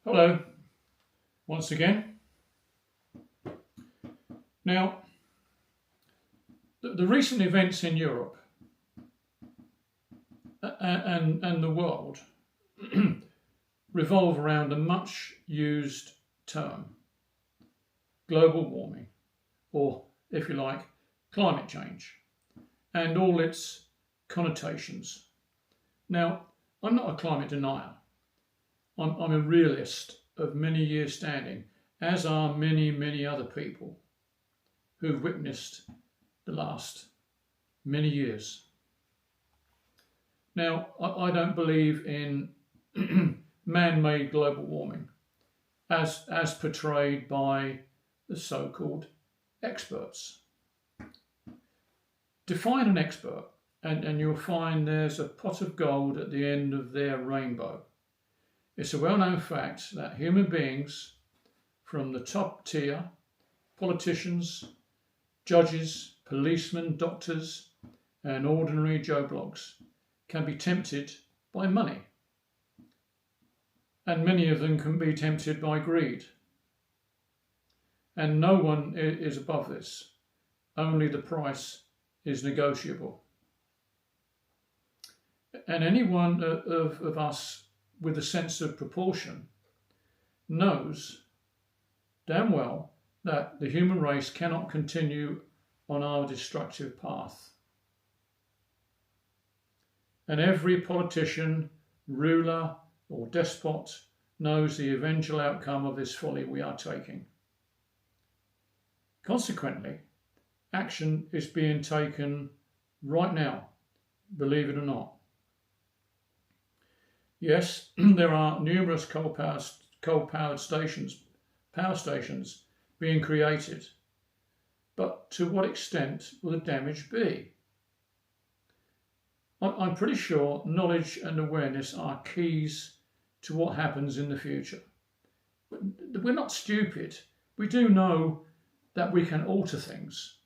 Hello, once again. Now, the recent events in Europe and the world revolve around a much used term, global warming, or if you like, climate change, and all its connotations. Now, I'm not a climate denier. I'm a realist of many years standing, as are many, many other people who've witnessed the last many years. Now, I don't believe in man-made global warming as portrayed by the so-called experts. Define an expert and you'll find there's a pot of gold at the end of their rainbow. It's a well-known fact that human beings, from the top tier, politicians, judges, policemen, doctors, and ordinary Joe Bloggs, can be tempted by money. And many of them can be tempted by greed. And no one is above this. Only the price is negotiable. And any one of us with a sense of proportion knows damn well that the human race cannot continue on our destructive path. And every politician, ruler, or despot knows the eventual outcome of this folly we are taking. Consequently, action is being taken right now, believe it or not. Yes, there are numerous coal-powered power stations being created, but to what extent will the damage be? I'm pretty sure knowledge and awareness are keys to what happens in the future. We're not stupid. We do know that we can alter things,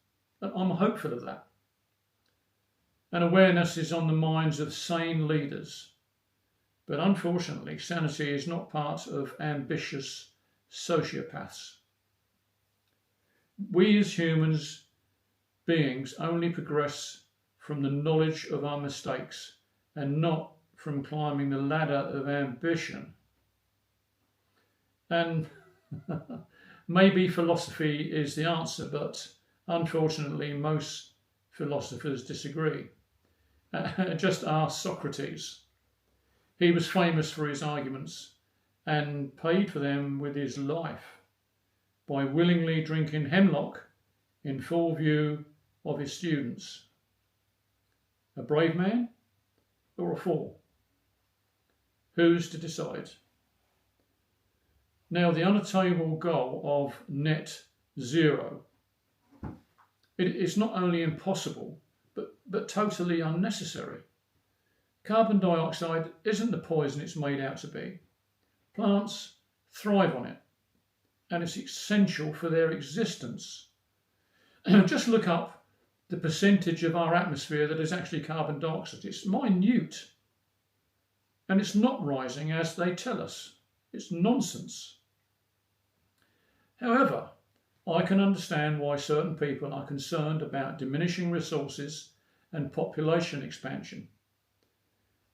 and I'm hopeful of that. And awareness is on the minds of sane leaders. But unfortunately, sanity is not part of ambitious sociopaths. We as humans beings only progress from the knowledge of our mistakes and not from climbing the ladder of ambition. And maybe philosophy is the answer, but unfortunately most philosophers disagree. Just ask Socrates. He was famous for his arguments and paid for them with his life by willingly drinking hemlock in full view of his students. A brave man or a fool? Who's to decide? Now, the unattainable goal of net zero, it is not only impossible, but totally unnecessary. Carbon dioxide isn't the poison it's made out to be. Plants thrive on it, and it's essential for their existence. Just look up the percentage of our atmosphere that is actually carbon dioxide. It's minute, and it's not rising as they tell us. It's nonsense. However, I can understand why certain people are concerned about diminishing resources and population expansion.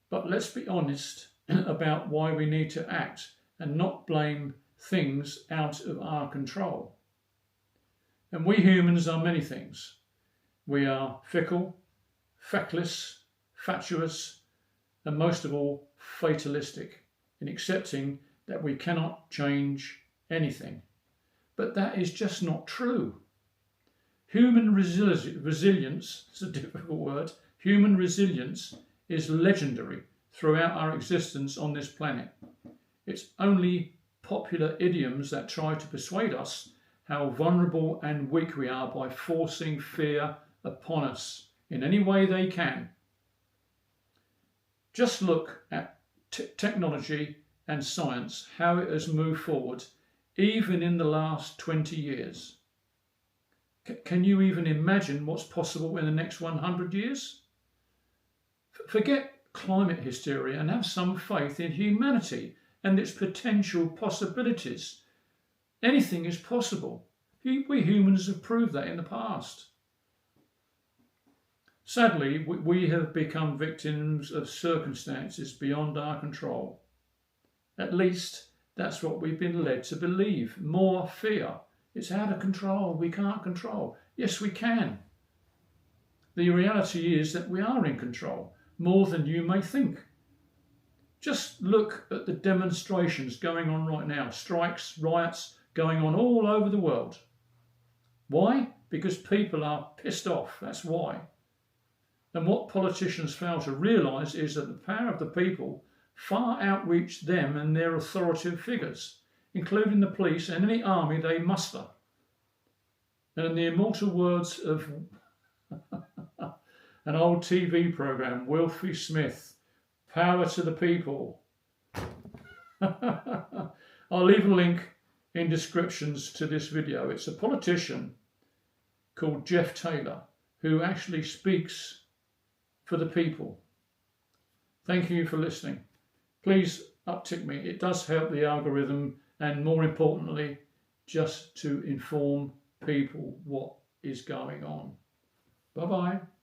But let's be honest about why we need to act and not blame things out of our control. And we humans are many things. We are fickle, feckless, fatuous, and most of all, fatalistic in accepting that we cannot change anything. But that is just not true. Human resilience, it's a difficult word, human resilience is legendary throughout our existence on this planet. It's only popular idioms that try to persuade us how vulnerable and weak we are by forcing fear upon us in any way they can. Just look at technology and science, how it has moved forward even in the last 20 years. Can you even imagine what's possible in the next 100 years? Forget climate hysteria and have some faith in humanity and its potential possibilities. Anything is possible. We humans have proved that in the past. Sadly, we have become victims of circumstances beyond our control. At least that's what we've been led to believe. More fear. It's out of control. We can't control. Yes, we can. The reality is that we are in control, more than you may think. Just look at the demonstrations going on right now, strikes, riots going on all over the world. Why? Because people are pissed off, that's why. And what politicians fail to realise is that the power of the people far outreach them and their authoritative figures, including the police and any army they muster. And in the immortal words of an old TV programme, Wilfie Smith, power to the people. I'll leave a link in descriptions to this video. It's a politician called Jeff Taylor who actually speaks for the people. Thank you for listening. Please uptick me. It does help the algorithm, and more importantly, just to inform people what is going on. Bye-bye.